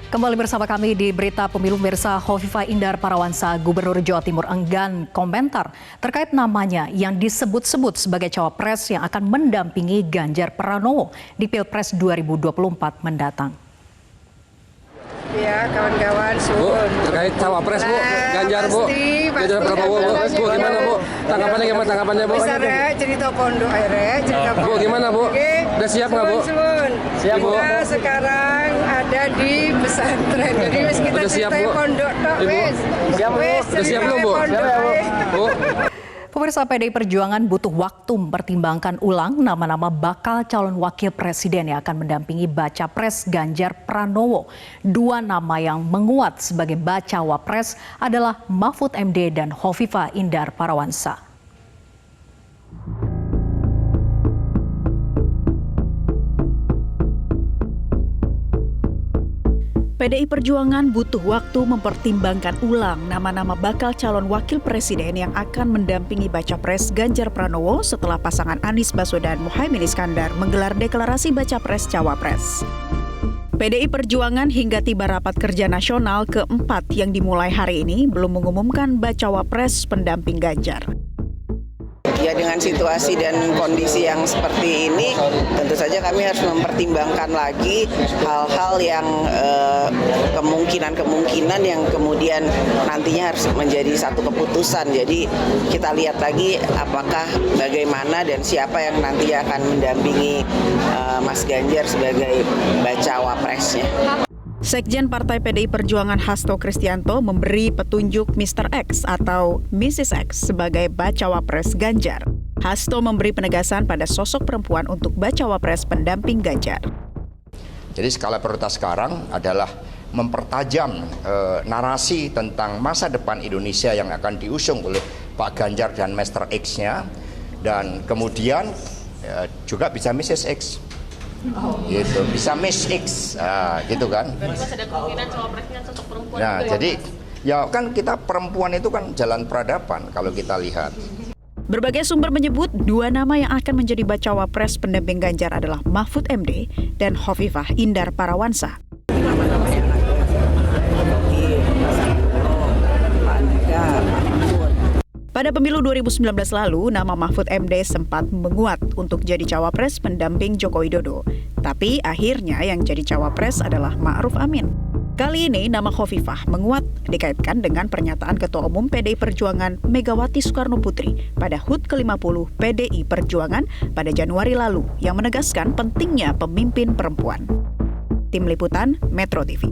Kembali bersama kami di Berita Pemilu. Pemirsa, Hovifah Indar Parawansa, Gubernur Jawa Timur, enggan komentar terkait namanya yang disebut-sebut sebagai cawapres yang akan mendampingi Ganjar Pranowo di Pilpres 2024 mendatang. Ya, kawan-kawan, Bu, terkait cawapres, Bu, Ganjar, Bu, Ganjar Pranowo, Bu, gimana, Bu? Tanggapannya, Bu? Bisa cerita pondok akhirnya, cerita Bu, gimana, Bu? Udah siap nggak, Bu? Siap, Bu. Kita sekarang ada di pesantren, jadi kita Udah siap, ceritain Bu? pondok tok, wes. Siap, Bu. Udah siap belum, Bu? Siap ya, Bu? Bu. Pemirsa, PDI Perjuangan butuh waktu mempertimbangkan ulang nama-nama bakal calon wakil presiden yang akan mendampingi baca pres Ganjar Pranowo. Dua nama yang menguat sebagai bacawa pres adalah Mahfud MD dan Hovifah Indar Parawansa. PDI Perjuangan butuh waktu mempertimbangkan ulang nama-nama bakal calon wakil presiden yang akan mendampingi baca pres Ganjar Pranowo setelah pasangan Anies Baswedan Muhaimin Iskandar menggelar deklarasi baca pres cawapres. PDI Perjuangan hingga tiba rapat kerja nasional keempat yang dimulai hari ini belum mengumumkan bacawa pres pendamping Ganjar. Ya, dengan situasi dan kondisi yang seperti ini, tentu saja kami harus mempertimbangkan lagi hal-hal yang kemungkinan yang kemudian nantinya harus menjadi satu keputusan. Jadi kita lihat lagi apakah bagaimana dan siapa yang nanti akan mendampingi Mas Ganjar sebagai bacawa presnya. Sekjen Partai PDI Perjuangan Hasto Kristianto memberi petunjuk Mr. X atau Mrs. X sebagai bacawa pres Ganjar. Hasto memberi penegasan pada sosok perempuan untuk bacawa pres pendamping Ganjar. Jadi skala prioritas sekarang adalah mempertajam narasi tentang masa depan Indonesia yang akan diusung oleh Pak Ganjar dan Mr. X-nya, dan kemudian juga bisa Mrs. X. Gitu, bisa Miss X, gitu kan. Berarti masih ada kemungkinan cawapresnya sosok perempuan. Nah, jadi ya kan kita perempuan itu kan jalan peradaban kalau kita lihat. Berbagai sumber menyebut dua nama yang akan menjadi bacawa pres pendamping Ganjar adalah Mahfud MD dan Hovifah Indar Parawansa. Pada pemilu 2019 lalu, nama Mahfud MD sempat menguat untuk jadi cawapres pendamping Joko Widodo. Tapi akhirnya yang jadi cawapres adalah Ma'ruf Amin. Kali ini nama Hovifah menguat dikaitkan dengan pernyataan Ketua Umum PDI Perjuangan Megawati Soekarnoputri pada HUT ke-50 PDI Perjuangan pada Januari lalu yang menegaskan pentingnya pemimpin perempuan. Tim Liputan Metro TV.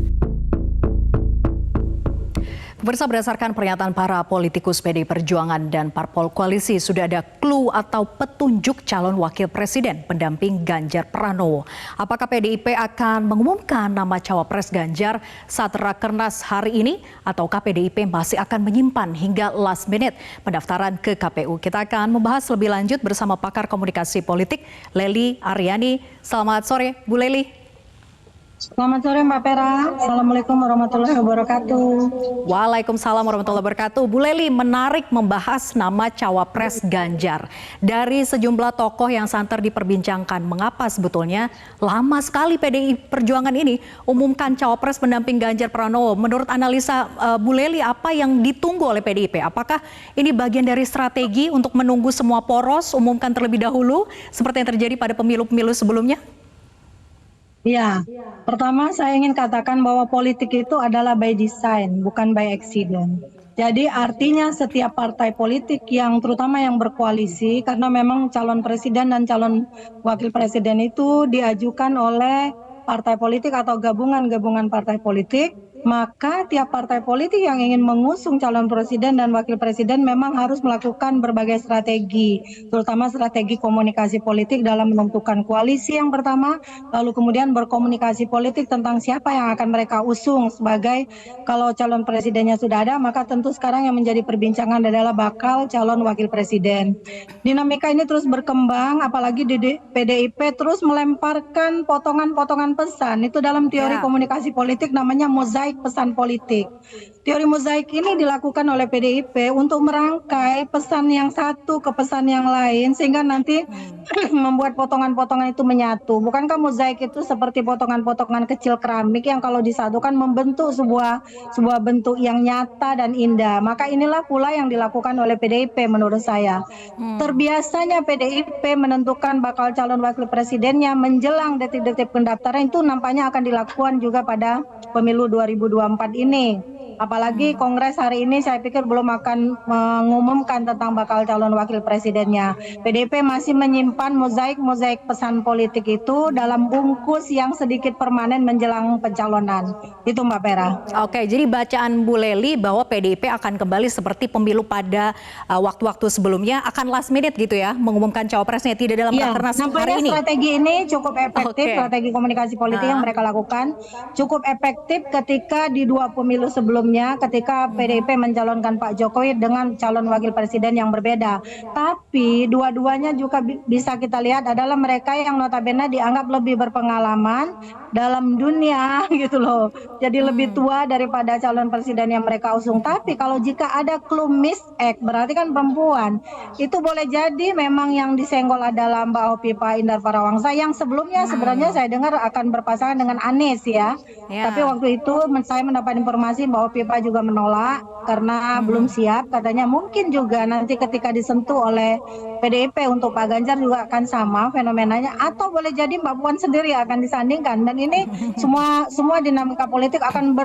Pemirsa, berdasarkan pernyataan para politikus PDI Perjuangan dan parpol koalisi, sudah ada clue atau petunjuk calon wakil presiden pendamping Ganjar Pranowo. Apakah PDIP akan mengumumkan nama cawapres Ganjar saat Rakernas hari ini, ataukah PDIP masih akan menyimpan hingga last minute pendaftaran ke KPU? Kita akan membahas lebih lanjut bersama pakar komunikasi politik Lely Aryani. Selamat sore, Bu Lely. Selamat sore Mbak Pera, Assalamualaikum warahmatullahi wabarakatuh. Waalaikumsalam warahmatullahi wabarakatuh. Bu Lely, menarik membahas nama cawapres Ganjar. Dari sejumlah tokoh yang santer diperbincangkan, mengapa sebetulnya lama sekali PDI Perjuangan ini umumkan cawapres pendamping Ganjar Pranowo? Menurut analisa Bu Lely, apa yang ditunggu oleh PDIP? Apakah ini bagian dari strategi untuk menunggu semua poros umumkan terlebih dahulu seperti yang terjadi pada pemilu-pemilu sebelumnya? Ya, pertama saya ingin katakan bahwa politik itu adalah by design, bukan by accident. Jadi artinya setiap partai politik yang terutama yang berkoalisi, karena memang calon presiden dan calon wakil presiden itu diajukan oleh partai politik atau gabungan-gabungan partai politik, maka tiap partai politik yang ingin mengusung calon presiden dan wakil presiden memang harus melakukan berbagai strategi, terutama strategi komunikasi politik dalam menentukan koalisi yang pertama, lalu kemudian berkomunikasi politik tentang siapa yang akan mereka usung sebagai, kalau calon presidennya sudah ada, maka tentu sekarang yang menjadi perbincangan adalah bakal calon wakil presiden. Dinamika ini terus berkembang, apalagi di PDIP terus melemparkan potongan-potongan pesan, itu dalam teori komunikasi politik namanya mozaik mozaik pesan politik. Teori mozaik ini dilakukan oleh PDIP untuk merangkai pesan yang satu ke pesan yang lain sehingga nanti membuat potongan-potongan itu menyatu. Bukankah mozaik itu seperti potongan-potongan kecil keramik yang kalau disatukan membentuk sebuah bentuk yang nyata dan indah. Maka inilah pula yang dilakukan oleh PDIP menurut saya. Terbiasanya PDIP menentukan bakal calon wakil presidennya menjelang detik-detik pendaftaran itu nampaknya akan dilakukan juga pada pemilu 2024 ini. Apalagi Kongres hari ini saya pikir belum akan mengumumkan tentang bakal calon wakil presidennya. PDIP masih menyimpan mozaik-mozaik pesan politik itu dalam bungkus yang sedikit permanen menjelang pencalonan. Itu Mbak Pera. Oke, jadi bacaan Bu Lely bahwa PDIP akan kembali seperti pemilu pada waktu-waktu sebelumnya, akan last minute gitu ya, mengumumkan cawapresnya, tidak dalam rakernas hari ini. Strategi ini cukup efektif, strategi komunikasi politik yang mereka lakukan cukup efektif ketika di dua pemilu sebelumnya, ketika PDIP mencalonkan Pak Jokowi dengan calon wakil presiden yang berbeda. Tapi dua-duanya juga bisa kita lihat adalah mereka yang notabene dianggap lebih berpengalaman dalam dunia gitu loh. Jadi lebih tua daripada calon presiden yang mereka usung. Tapi kalau jika ada clue misact berarti kan perempuan. Itu boleh jadi memang yang disenggol adalah Mbak Hopipa Indar Parawangsa yang sebelumnya sebenarnya saya dengar akan berpasangan dengan Anies ya. Tapi waktu itu saya mendapat informasi Mbak Hopipa juga menolak karena belum siap. Katanya mungkin juga nanti ketika disentuh oleh PDIP untuk Pak Ganjar juga akan sama fenomenanya, atau boleh jadi Mbak Puan sendiri akan disandingkan. Dan ini semua dinamika politik akan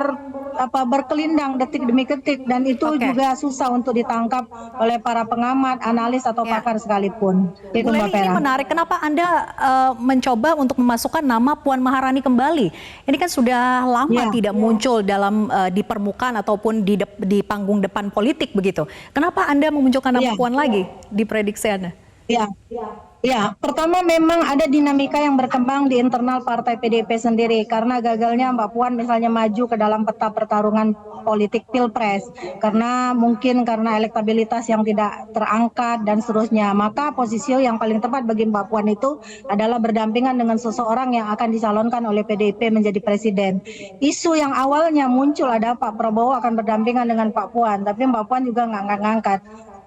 berkelindang detik demi detik, dan itu juga susah untuk ditangkap oleh para pengamat, analis atau pakar sekalipun. Itu Mbak Pera. Ini menarik, kenapa Anda mencoba untuk memasukkan nama Puan Maharani kembali? Ini kan sudah lama tidak muncul dalam di permukaan ataupun di panggung depan politik begitu. Kenapa Anda memunculkan nama Puan lagi di prediksi Anda? Ya, pertama memang ada dinamika yang berkembang di internal partai PDIP sendiri karena gagalnya Mbak Puan misalnya maju ke dalam peta pertarungan politik Pilpres karena elektabilitas yang tidak terangkat dan seterusnya. Maka posisi yang paling tepat bagi Mbak Puan itu adalah berdampingan dengan seseorang yang akan dicalonkan oleh PDIP menjadi presiden. Isu yang awalnya muncul ada Pak Prabowo akan berdampingan dengan Pak Puan, tapi Mbak Puan juga nggak ngangkat.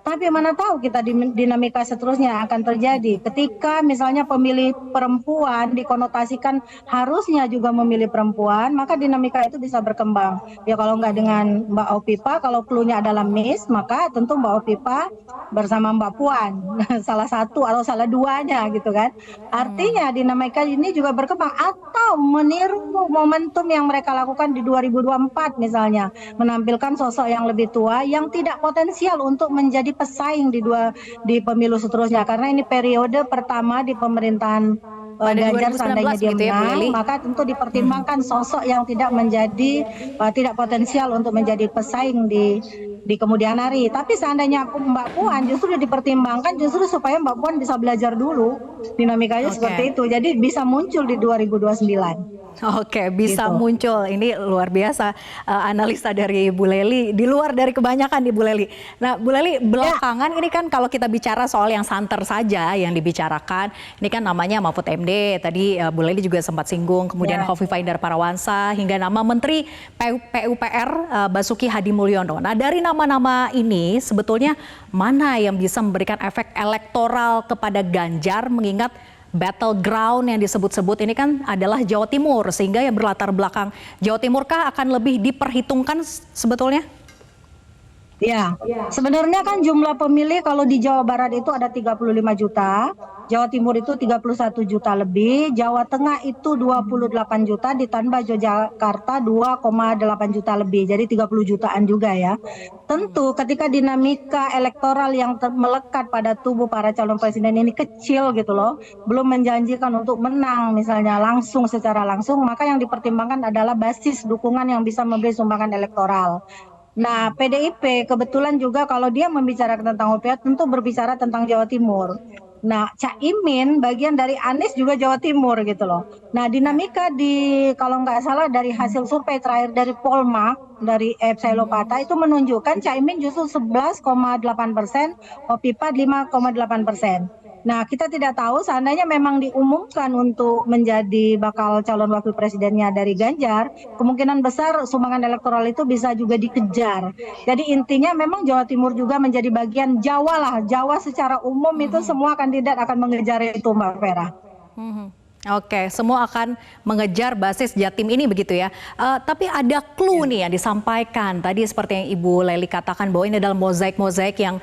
Tapi mana tahu kita dinamika seterusnya akan terjadi ketika misalnya pemilih perempuan dikonotasikan harusnya juga memilih perempuan, maka dinamika itu bisa berkembang. Ya kalau nggak dengan Mbak Hopipa, kalau clue-nya adalah Miss, maka tentu Mbak Hopipa bersama Mbak Puan, salah satu atau salah duanya gitu kan. Artinya dinamika ini juga berkembang atau meniru momentum yang mereka lakukan di 2024 misalnya, menampilkan sosok yang lebih tua yang tidak potensial untuk menjadi pesaing di pemilu seterusnya karena ini periode pertama di pemerintahan Ganjar seandainya dia menang, maka tentu dipertimbangkan sosok yang tidak potensial untuk menjadi pesaing di kemudian hari. Tapi seandainya Mbak Puan justru dipertimbangkan justru supaya Mbak Puan bisa belajar dulu dinamikanya seperti itu. Jadi bisa muncul di 2029. Oke, bisa muncul. Ini luar biasa analisa dari Bu Lely, di luar dari kebanyakan di Bu Lely. Nah, Bu Lely, belakangan ini kan kalau kita bicara soal yang santer saja yang dibicarakan, ini kan namanya Mahfud MD, tadi Bu Lely juga sempat singgung, kemudian Hovifa Indar Parawansa, hingga nama Menteri PUPR Basuki Hadi Mulyono. Nah, dari nama-nama ini sebetulnya mana yang bisa memberikan efek elektoral kepada Ganjar, mengingat battleground yang disebut-sebut ini kan adalah Jawa Timur, sehingga yang berlatar belakang Jawa Timur kah akan lebih diperhitungkan sebetulnya? Ya, sebenarnya kan jumlah pemilih kalau di Jawa Barat itu ada 35 juta, Jawa Timur itu 31 juta lebih, Jawa Tengah itu 28 juta, ditambah Yogyakarta 2,8 juta lebih, jadi 30 jutaan juga ya. Tentu ketika dinamika elektoral yang melekat pada tubuh para calon presiden ini kecil gitu loh, belum menjanjikan untuk menang misalnya secara langsung, maka yang dipertimbangkan adalah basis dukungan yang bisa memberi sumbangan elektoral. Nah, PDIP kebetulan juga kalau dia membicarakan tentang OPA tentu berbicara tentang Jawa Timur. Nah, Caimin bagian dari Anies juga Jawa Timur gitu loh. Nah, dinamika kalau nggak salah dari hasil survei terakhir dari Polmark, dari Epsilopata itu menunjukkan Caimin justru 11,8%, Hopipa 5,8%. Nah, kita tidak tahu seandainya memang diumumkan untuk menjadi bakal calon wakil presidennya dari Ganjar, kemungkinan besar sumbangan elektoral itu bisa juga dikejar. Jadi intinya memang Jawa Timur juga menjadi bagian Jawa lah. Jawa secara umum itu semua kandidat akan mengejar itu, Mbak Vera. Oke, semua akan mengejar basis Jatim ini begitu ya. Tapi ada clue nih yang disampaikan. Tadi seperti yang Ibu Lely katakan bahwa ini adalah mozaik-mozaik yang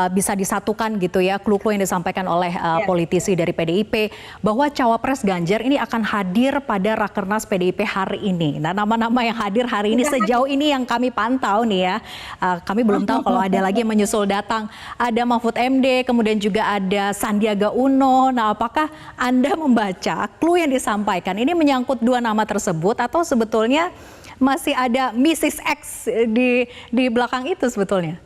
bisa disatukan gitu ya. Clue-clue yang disampaikan oleh politisi dari PDIP bahwa cawapres Ganjar ini akan hadir pada Rakernas PDIP hari ini. Nah, nama-nama yang hadir hari ini sejauh ini yang kami pantau nih ya. Kami belum tahu kalau ada lagi yang menyusul datang. Ada Mahfud MD, kemudian juga ada Sandiaga Uno. Nah, apakah Anda membaca clue yang disampaikan ini menyangkut dua nama tersebut atau sebetulnya masih ada Mrs. X di belakang itu sebetulnya?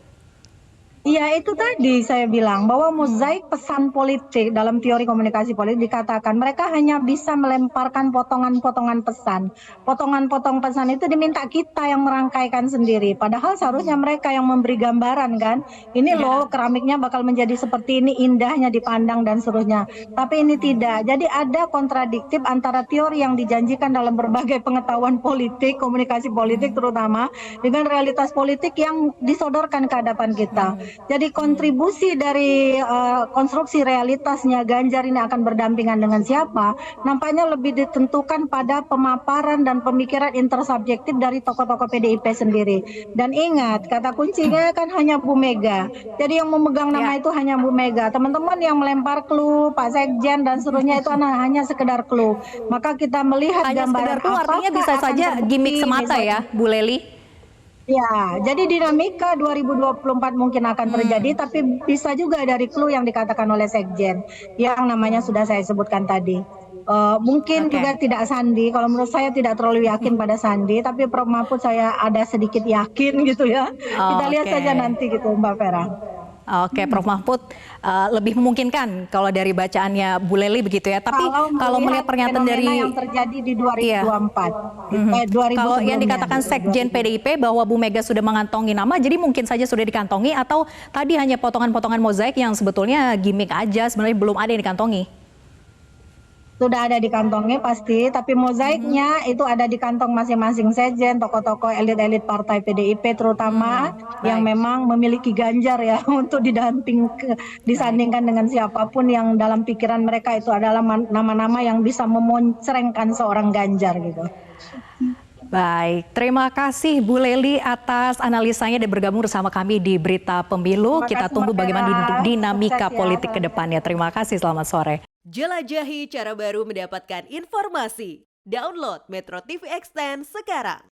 Iya, itu tadi saya bilang bahwa mozaik pesan politik dalam teori komunikasi politik dikatakan mereka hanya bisa melemparkan potongan-potongan pesan. Potongan-potong pesan itu diminta kita yang merangkaikan sendiri. Padahal seharusnya mereka yang memberi gambaran kan. Ini loh keramiknya bakal menjadi seperti ini, indahnya dipandang dan seterusnya. Tapi ini tidak. Jadi ada kontradiktif antara teori yang dijanjikan dalam berbagai pengetahuan politik, komunikasi politik terutama, dengan realitas politik yang disodorkan ke hadapan kita. Jadi kontribusi dari konstruksi realitasnya Ganjar ini akan berdampingan dengan siapa, nampaknya lebih ditentukan pada pemaparan dan pemikiran intersubjektif dari tokoh-tokoh PDIP sendiri. Dan ingat, kata kuncinya kan hanya Bu Mega. Jadi yang memegang nama itu hanya Bu Mega. Teman-teman yang melempar clue, Pak Sekjen dan seterusnya itu hanya sekedar clue. Maka kita melihat Hanya sekedar gambaran clue artinya bisa saja gimmick semata ya, Bu Lely? Ya, jadi dinamika 2024 mungkin akan terjadi, tapi bisa juga dari clue yang dikatakan oleh Sekjen, yang namanya sudah saya sebutkan tadi. Mungkin juga tidak Sandi, kalau menurut saya tidak terlalu yakin pada Sandi, tapi Prof Mahfud saya ada sedikit yakin gitu ya. Kita lihat saja nanti gitu Mbak Vera. Oke, Prof Mahfud lebih memungkinkan kalau dari bacaannya Bu Lely begitu ya. Tapi kalau melihat pernyataan dari yang terjadi di 2024, 2000 kalau yang sebelumnya. dikatakan Sekjen PDIP bahwa Bu Mega sudah mengantongi nama, jadi mungkin saja sudah dikantongi atau tadi hanya potongan-potongan mozaik yang sebetulnya gimmick aja, sebenarnya belum ada yang dikantongi. Sudah ada di kantongnya pasti, tapi mozaiknya itu ada di kantong masing-masing sekjen, tokoh-tokoh elit-elit partai PDIP terutama yang memang memiliki Ganjar ya untuk disandingkan dengan siapapun yang dalam pikiran mereka itu adalah nama-nama yang bisa memoncrengkan seorang Ganjar gitu. Baik, terima kasih Bu Lely atas analisanya dan bergabung bersama kami di Berita Pemilu. Kita tunggu bagaimana dinamika politik ke depannya. Terima kasih, selamat sore. Jelajahi cara baru mendapatkan informasi. Download Metro TV Extend sekarang.